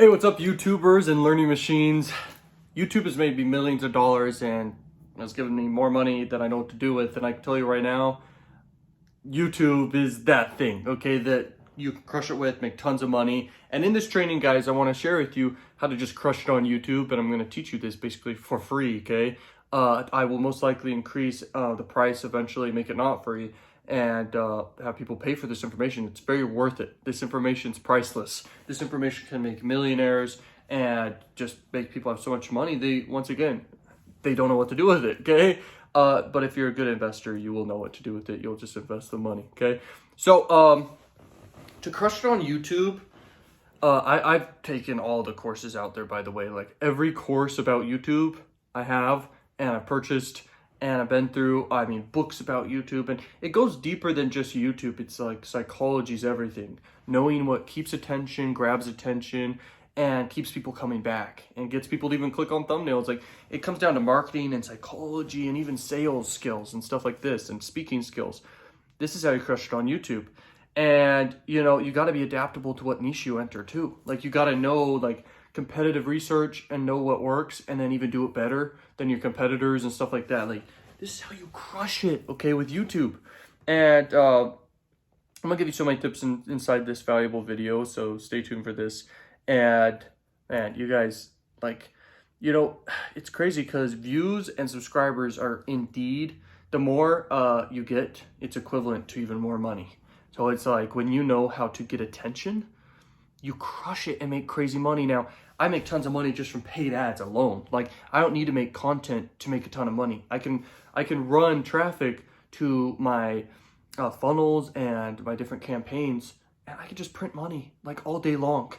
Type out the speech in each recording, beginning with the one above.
Hey, what's up, YouTubers and learning machines? YouTube has made me millions of dollars and has given me more money than I know what to do with. And I can tell you right now, YouTube is that thing, okay, that you can crush it with, make tons of money. And in this training, guys, I want to share with you how to just crush it on YouTube. And I'm going to teach you this basically for free, okay? I will most likely increase the price eventually, make it not free, and have people pay for this information. It's very worth it. This information is priceless. This information can make millionaires and just make people have so much money. They don't know what to do with it, okay? But if you're a good investor, you will know what to do with it. You'll just invest the money, okay? So to crush it on YouTube, I've taken all the courses out there, by the way. Like every course about YouTube I have and I've purchased and I've been through, books about YouTube, and it goes deeper than just YouTube. It's like psychology's everything. Knowing what keeps attention, grabs attention, and keeps people coming back and gets people to even click on thumbnails. Like it comes down to marketing and psychology and even sales skills and stuff like this and speaking skills. This is how you crush it on YouTube. And you got to be adaptable to what niche you enter too. Like you got to know like competitive research and know what works and then even do it better than your competitors and stuff like that. Like this is how you crush it, okay, with YouTube. And I'm gonna give you so many tips inside this valuable video, so stay tuned for this. And man, you guys, it's crazy because views and subscribers are indeed, the more you get, it's equivalent to even more money. So it's like when you know how to get attention, you crush it and make crazy money. Now, I make tons of money just from paid ads alone. Like I don't need to make content to make a ton of money. I can run traffic to my funnels and my different campaigns, and I can just print money like all day long.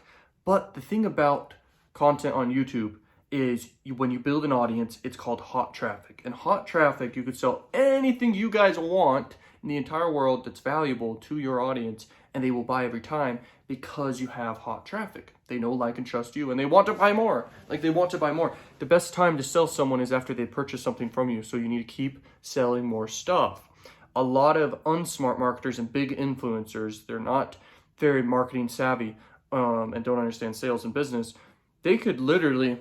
But the thing about content on YouTube is when you build an audience, it's called hot traffic. And hot traffic, you could sell anything you guys want in the entire world that's valuable to your audience, and they will buy every time because you have hot traffic. They know, like, and trust you, and they want to buy more. Like, they want to buy more. The best time to sell someone is after they purchase something from you, so you need to keep selling more stuff. A lot of unsmart marketers and big influencers, they're not very marketing savvy and don't understand sales and business. They could literally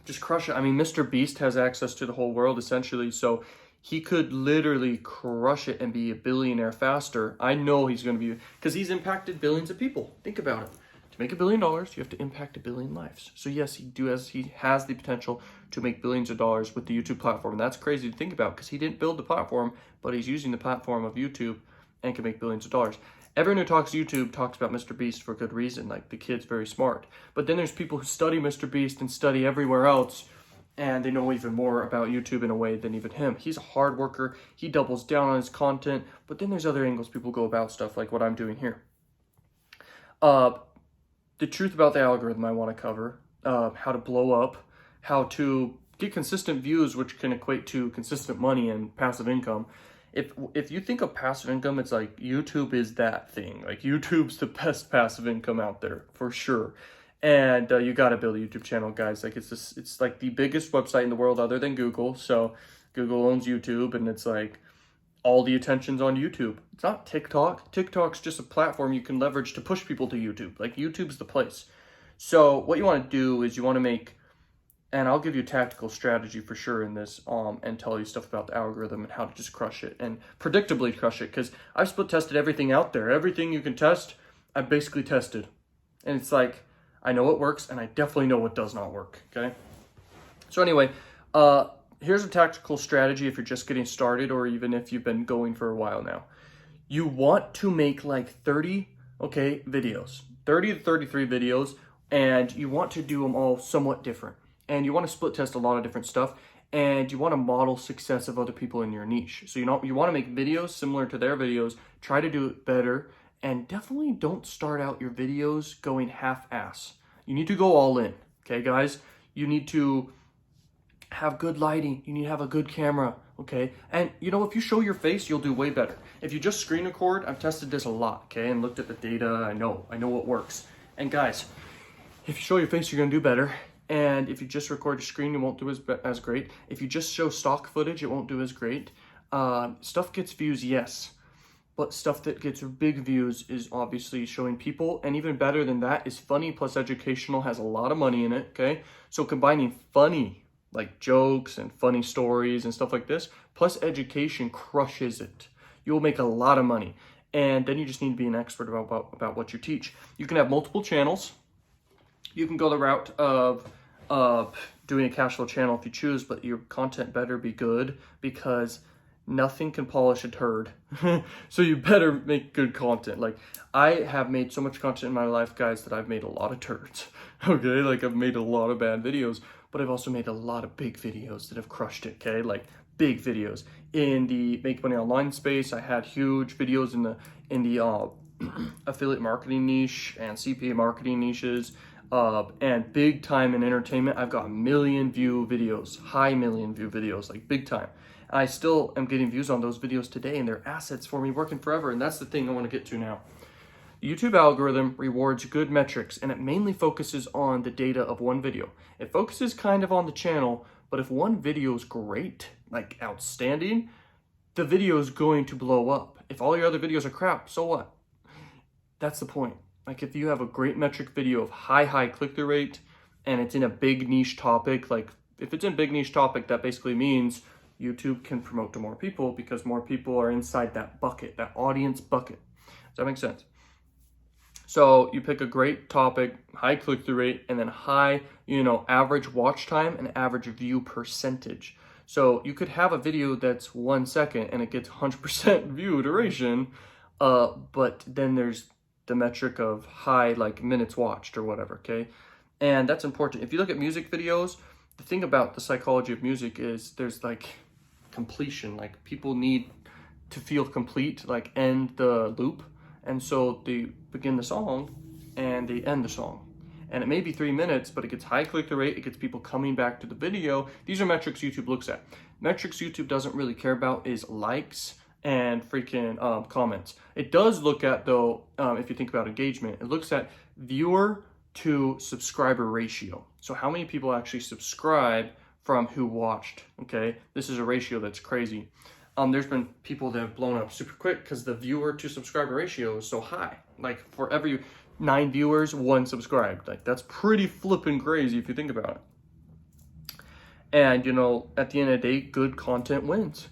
just crush it. I mean, Mr. Beast has access to the whole world, essentially, so he could literally crush it and be a billionaire faster. I know he's going to be, because he's impacted billions of people. Think about it. To make $1 billion, you have to impact 1 billion lives. So yes, he has the potential to make billions of dollars with the YouTube platform. And that's crazy to think about because he didn't build the platform, but he's using the platform of YouTube and can make billions of dollars. Everyone who talks YouTube talks about Mr. Beast for good reason. Like the kid's very smart. But then there's people who study Mr. Beast and study everywhere else, and they know even more about YouTube in a way than even him. He's a hard worker. He doubles down on his content. But then there's other angles people go about stuff like what I'm doing here. The truth about the algorithm I want to cover, how to blow up, how to get consistent views, which can equate to consistent money and passive income. If you think of passive income, it's like YouTube is that thing. Like YouTube's the best passive income out there for sure. And you got to build a YouTube channel, guys. Like it's like the biggest website in the world other than Google. So Google owns YouTube, and it's like all the attention's on YouTube. It's not TikTok. TikTok's just a platform you can leverage to push people to YouTube. Like YouTube's the place. So what you want to do is you want to make, and I'll give you a tactical strategy for sure in this, and tell you stuff about the algorithm and how to just crush it and predictably crush it. Because I've split tested everything out there. Everything you can test, I've basically tested. And it's like, I know what works, and I definitely know what does not work, okay? So anyway, here's a tactical strategy if you're just getting started or even if you've been going for a while now. You want to make like 30, videos, 30 to 33 videos, and you want to do them all somewhat different. And you want to split test a lot of different stuff, and you want to model success of other people in your niche. So you want to make videos similar to their videos, try to do it better, and definitely don't start out your videos going half-ass. You need to go all in, okay, guys? You need to have good lighting. You need to have a good camera, okay? And, if you show your face, you'll do way better. If you just screen record, I've tested this a lot, okay, and looked at the data. I know what works. And, guys, if you show your face, you're going to do better. And if you just record your screen, it won't do as great. If you just show stock footage, it won't do as great. Stuff gets views, yes. but stuff that gets big views is obviously showing people, and even better than that is funny plus educational, has a lot of money in it, okay? So combining funny, like jokes and funny stories and stuff like this, plus education crushes it. You'll make a lot of money. And then you just need to be an expert about what you teach. You can have multiple channels. You can go the route of doing a cash flow channel if you choose, but your content better be good, because nothing can polish a turd. So you better make good content. Like, I have made so much content in my life, guys, that I've made a lot of turds. Okay, like I've made a lot of bad videos, but I've also made a lot of big videos that have crushed it. Okay, like big videos in the make money online space. I had huge videos in the affiliate marketing niche and CPA marketing niches. And big time in entertainment, I've got 1 million view videos, high 1 million view videos, like big time. I still am getting views on those videos today, and they're assets for me working forever. And that's the thing I want to get to now. The YouTube algorithm rewards good metrics, and it mainly focuses on the data of one video. It focuses kind of on the channel, but if one video is great, like outstanding, the video is going to blow up. If all your other videos are crap, so what? That's the point. Like, if you have a great metric video of high click-through rate, and it's in a big niche topic, like if it's in a big niche topic, that basically means YouTube can promote to more people because more people are inside that bucket, that audience bucket. Does that make sense? So you pick a great topic, high click-through rate, and then high, average watch time and average view percentage. So you could have a video that's 1 second and it gets 100% view duration, but then there's the metric of high, like minutes watched or whatever, okay? And that's important. If you look at music videos, the thing about the psychology of music is there's like completion, like people need to feel complete, like end the loop. And so they begin the song and they end the song. And it may be 3 minutes, but it gets high click-through rate, it gets people coming back to the video. These are metrics YouTube looks at. Metrics YouTube doesn't really care about is likes and freaking comments. It does look at, though, if you think about engagement, it looks at viewer to subscriber ratio. So how many people actually subscribe from who watched, okay? This is a ratio that's crazy. There's been people that have blown up super quick because the viewer to subscriber ratio is so high. Like for every 9 viewers, 1 subscribed. Like that's pretty flippin' crazy if you think about it. And at the end of the day, good content wins.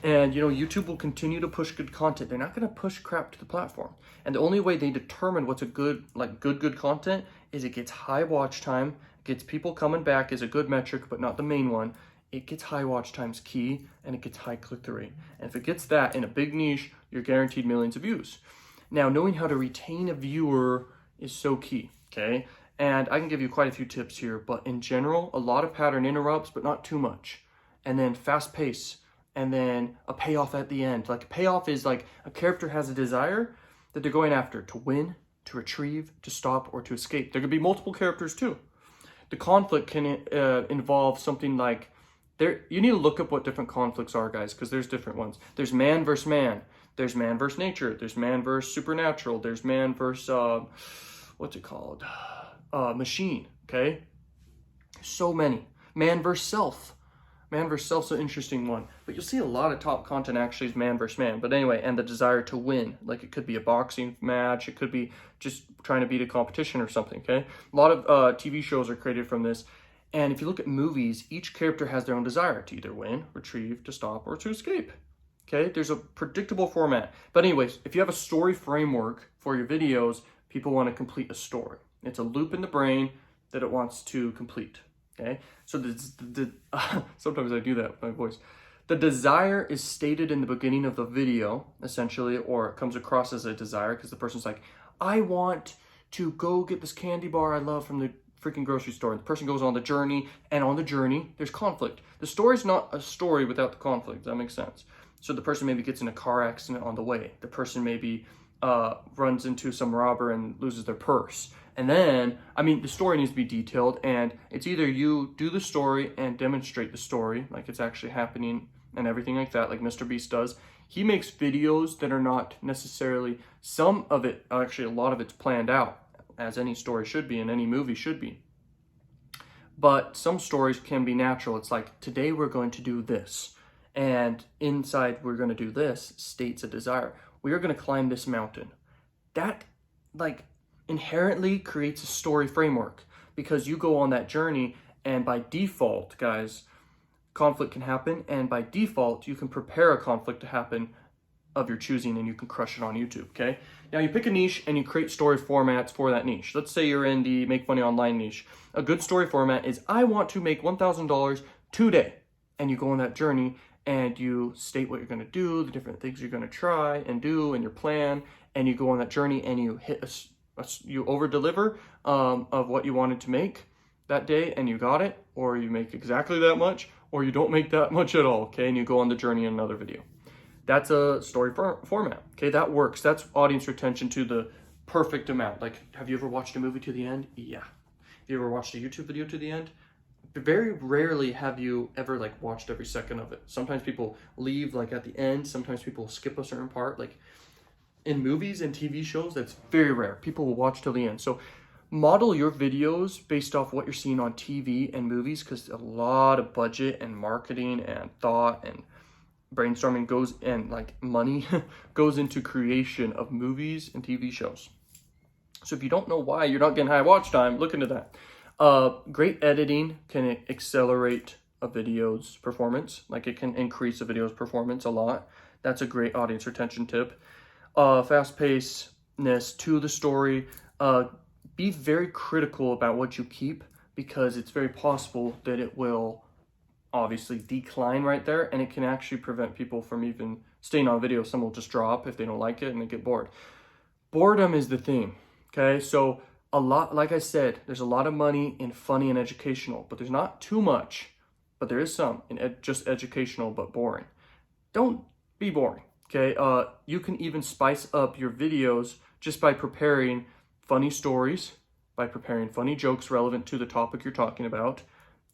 And YouTube will continue to push good content. They're not going to push crap to the platform. And the only way they determine what's a good content is it gets high watch time, gets people coming back is a good metric, but not the main one. It gets high watch times key, and it gets high click-through rate. And if it gets that in a big niche, you're guaranteed millions of views. Now, knowing how to retain a viewer is so key, okay? And I can give you quite a few tips here, but in general, a lot of pattern interrupts, but not too much. And then fast pace, and then a payoff at the end. Like a payoff is like a character has a desire that they're going after to win, to retrieve, to stop, or to escape. There could be multiple characters too. The conflict can involve something like, you need to look up what different conflicts are, guys, because there's different ones. There's man versus man. There's man versus nature. There's man versus supernatural. There's man versus, machine, okay? So many. Man versus self. Man versus self's an interesting one. But you'll see a lot of top content actually is man versus man. But anyway, and the desire to win. Like it could be a boxing match. It could be just trying to beat a competition or something, okay? A lot of TV shows are created from this. And if you look at movies, each character has their own desire to either win, retrieve, to stop, or to escape. Okay, there's a predictable format. But anyways, if you have a story framework for your videos, people want to complete a story. It's a loop in the brain that it wants to complete. Okay, so sometimes I do that with my voice. The desire is stated in the beginning of the video, essentially, or it comes across as a desire because the person's like, I want to go get this candy bar I love from the freaking grocery store. The person goes on the journey, and on the journey, there's conflict. The story's not a story without the conflict. Does that make sense? So the person maybe gets in a car accident on the way. The person maybe runs into some robber and loses their purse. And then, the story needs to be detailed, and it's either you do the story and demonstrate the story, like it's actually happening and everything like that, like Mr. Beast does. He makes videos that are not necessarily, some of it, actually a lot of it's planned out, as any story should be and any movie should be. But some stories can be natural. It's like, today we're going to do this, and inside we're going to do this states a desire. we are going to climb this mountain. That like inherently creates a story framework, because you go on that journey, and by default, guys, conflict can happen, and by default you can prepare a conflict to happen of your choosing, and you can crush it on YouTube. Okay, now you pick a niche and you create story formats for that niche. Let's say you're in the make money online niche. A good story format is, I want to make $1,000 today, and you go on that journey and you state what you're going to do, the different things you're going to try and do, and your plan, and you go on that journey and you hit you over deliver of what you wanted to make that day, and you got it, or you make exactly that much, or you don't make that much at all. Okay, and you go on the journey in another video. That's a story format. Okay, that works. That's audience retention to the perfect amount. Like, have you ever watched a movie to the end? Yeah. Have you ever watched a YouTube video to the end? Very rarely have you ever like watched every second of it. Sometimes people leave like at the end. Sometimes people skip a certain part. Like in movies and TV shows, that's very rare. People will watch till the end. So model your videos based off what you're seeing on TV and movies, because a lot of budget and marketing and thought and brainstorming goes, and like money goes into creation of movies and TV shows. So if you don't know why you're not getting high watch time, look into that. Great editing can accelerate a video's performance. Like it can increase a video's performance a lot. That's a great audience retention tip. Fast-pacedness to the story. Be very critical about what you keep, because it's very possible that it will obviously decline right there, and it can actually prevent people from even staying on video. Some will just drop if they don't like it and they get bored. Boredom is the thing. Okay, so a lot, like I said, there's a lot of money in funny and educational, but there's not too much, but there is some in just educational but boring. Don't be boring. Okay, you can even spice up your videos just by preparing funny stories, by preparing funny jokes relevant to the topic you're talking about,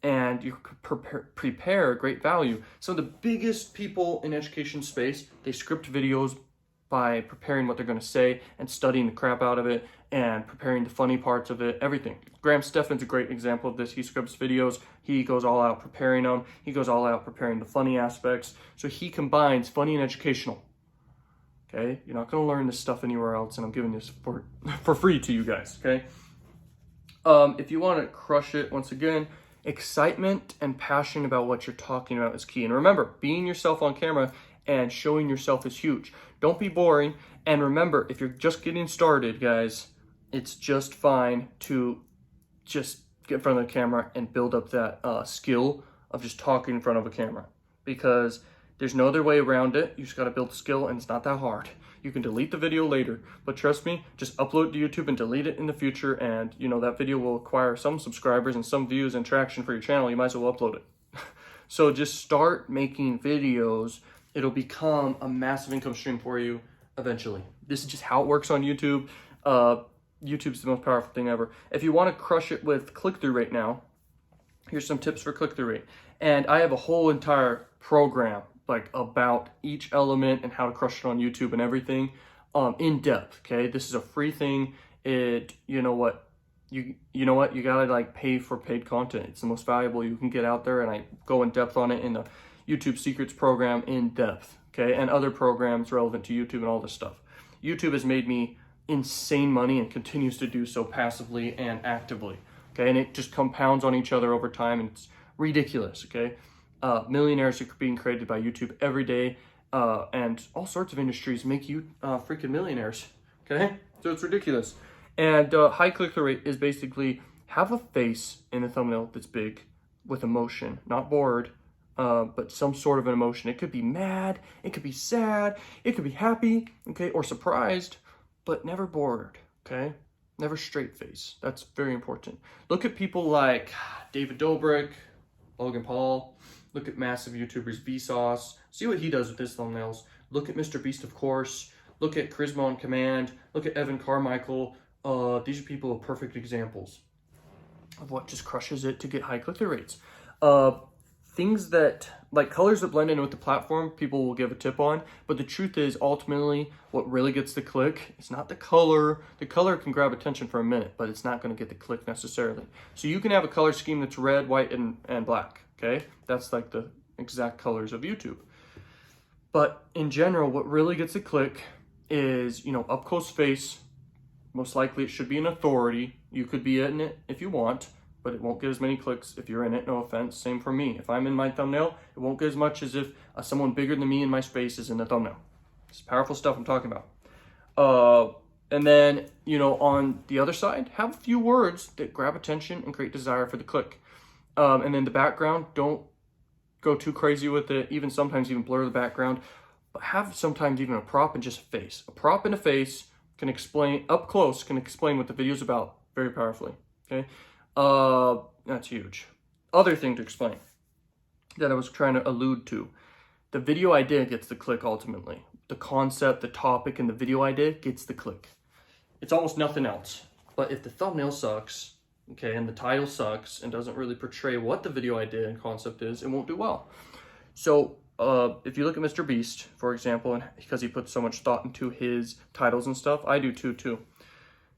and you prepare great value. Some of the biggest people in education space, they script videos by preparing what they're going to say and studying the crap out of it and preparing the funny parts of it, everything. Graham Stephan's a great example of this. He scripts videos. He goes all out preparing them. He goes all out preparing the funny aspects. So he combines funny and educational. Okay, you're not going to learn this stuff anywhere else, and I'm giving this for free to you guys. Okay, if you want to crush it, once again, excitement and passion about what you're talking about is key. And remember, being yourself on camera and showing yourself is huge. Don't be boring. And remember, if you're just getting started, guys, it's just fine to just get in front of the camera and build up that skill of just talking in front of a camera, because there's no other way around it. You just got to build skill, and it's not that hard. You can delete the video later, but trust me, just upload to YouTube and delete it in the future, and you know that video will acquire some subscribers and some views and traction for your channel. You might as well upload it. So just start making videos. It'll become a massive income stream for you eventually. This is just how it works on YouTube. YouTube's the most powerful thing ever. If you want to crush it with click-through rate now, here's some tips for click-through rate. And I have a whole entire program like about each element and how to crush it on YouTube and everything in depth. Okay, this is a free thing. You know what, you gotta like pay for paid content. It's the most valuable you can get out there, and I go in depth on it in the YouTube Secrets program in depth. Okay, and other programs relevant to YouTube and all this stuff. YouTube has made me insane money and continues to do so passively and actively. Okay, and it just compounds on each other over time, and it's ridiculous. Okay, millionaires are being created by YouTube every day, and all sorts of industries make you freaking millionaires. Okay, so it's ridiculous. And high click-through rate is basically have a face in the thumbnail that's big with emotion, not bored, but some sort of an emotion. It could be mad, it could be sad, it could be happy, okay, or surprised, but never bored. Okay, never straight face. That's very important. Look at people like David Dobrik, Logan Paul. Look at massive YouTubers, Vsauce. See what he does with his thumbnails. Look at Mr. Beast, of course. Look at Charisma on Command. Look at Evan Carmichael. These are people of perfect examples of what just crushes it to get high click-through rates. Things that, like colors that blend in with the platform, people will give a tip on. But the truth is, ultimately, what really gets the click is not the color. The color can grab attention for a minute, but it's not going to get the click necessarily. So you can have a color scheme that's red, white, and black. Okay, that's like the exact colors of YouTube. But in general, what really gets a click is, you know, up close face. Most likely it should be an authority. You could be in it if you want, but it won't get as many clicks if you're in it, no offense. Same for me. If I'm in my thumbnail, it won't get as much as if someone bigger than me in my space is in the thumbnail. It's powerful stuff I'm talking about. And then, you know, on the other side, have a few words that grab attention and create desire for the click. And then the background, don't go too crazy with it. Even sometimes even blur the background, but have sometimes even a prop and just a face. A prop and a face can explain, up close, can explain what the video's about very powerfully, okay? That's huge. Other thing to explain that I was trying to allude to, the video idea gets the click ultimately. The concept, the topic, and the video idea gets the click. It's almost nothing else. But if the thumbnail sucks, okay, and the title sucks and doesn't really portray what the video idea and concept is, it won't do well. So if you look at Mr. Beast, for example, and because he puts so much thought into his titles and stuff, I do too.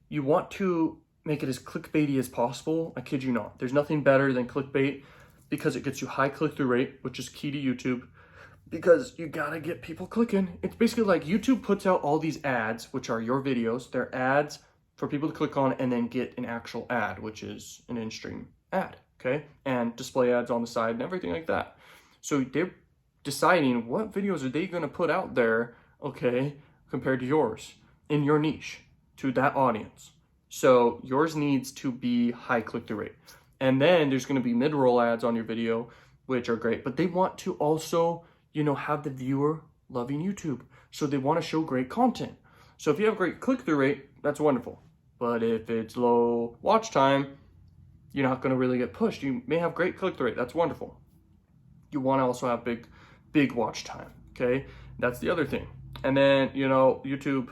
You want to make it as clickbaity as possible. I kid you not. There's nothing better than clickbait because it gets you high click-through rate, which is key to YouTube, because you gotta get people clicking. It's basically like YouTube puts out all these ads, which are your videos. They're ads for people to click on and then get an actual ad, which is an in-stream ad, okay? And display ads on the side and everything like that. So they're deciding what videos are they gonna put out there, okay, compared to yours, in your niche, to that audience. So yours needs to be high click-through rate. And then there's gonna be mid-roll ads on your video, which are great, but they want to also, you know, have the viewer loving YouTube. So they wanna show great content. So if you have great click-through rate, that's wonderful. But if it's low watch time, you're not gonna really get pushed. You may have great click-through rate, that's wonderful. You wanna also have big watch time, okay? That's the other thing. And then, you know, YouTube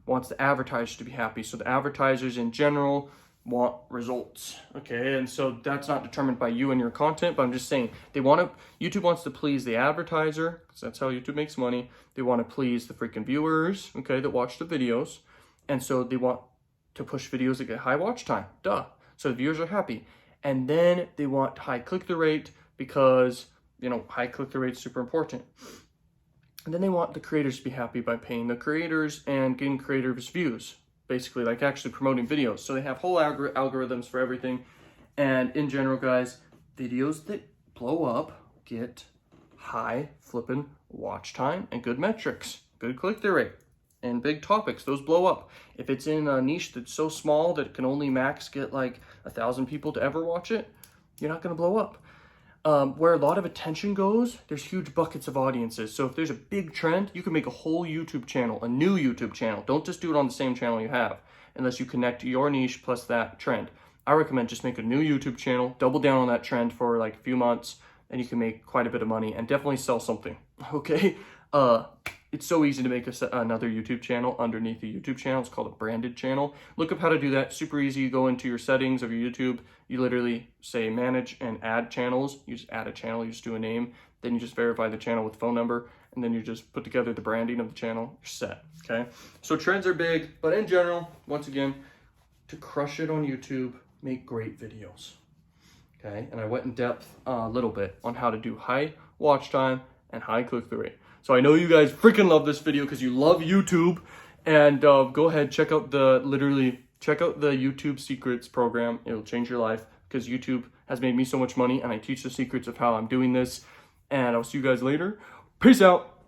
wants the advertisers to be happy. So the advertisers in general want results, okay? And so that's not determined by you and your content, but I'm just saying YouTube wants to please the advertiser, because that's how YouTube makes money. They want to please the freaking viewers, okay, that watch the videos. And so they want to push videos that get high watch time, duh. So the viewers are happy. And then they want high click-through rate because, you know, high click-through rate is super important. And then they want the creators to be happy by paying the creators and getting creators views, basically like actually promoting videos. So they have whole algorithms for everything. And in general, guys, videos that blow up get high flipping watch time and good metrics, good click-through rate, and big topics. Those blow up. If it's in a niche that's so small that it can only max get like 1,000 people to ever watch it, you're not gonna blow up. Where a lot of attention goes, there's huge buckets of audiences. So if there's a big trend, you can make a whole YouTube channel, a new YouTube channel. Don't just do it on the same channel you have, unless you connect your niche plus that trend. I recommend just make a new YouTube channel, double down on that trend for like a few months, and you can make quite a bit of money and definitely sell something, okay? It's so easy to make another YouTube channel underneath a YouTube channel. It's called a branded channel. Look up how to do that. Super easy. You go into your settings of your YouTube. You literally say manage and add channels. You just add a channel. You just do a name. Then you just verify the channel with phone number. And then you just put together the branding of the channel. You're set. Okay? So trends are big. But in general, once again, to crush it on YouTube, make great videos. Okay? And I went in depth a little bit on how to do high watch time and high click-through rate. So I know you guys freaking love this video because you love YouTube, and go ahead, check out the YouTube Secrets program. It'll change your life because YouTube has made me so much money, and I teach the secrets of how I'm doing this. And I'll see you guys later. Peace out.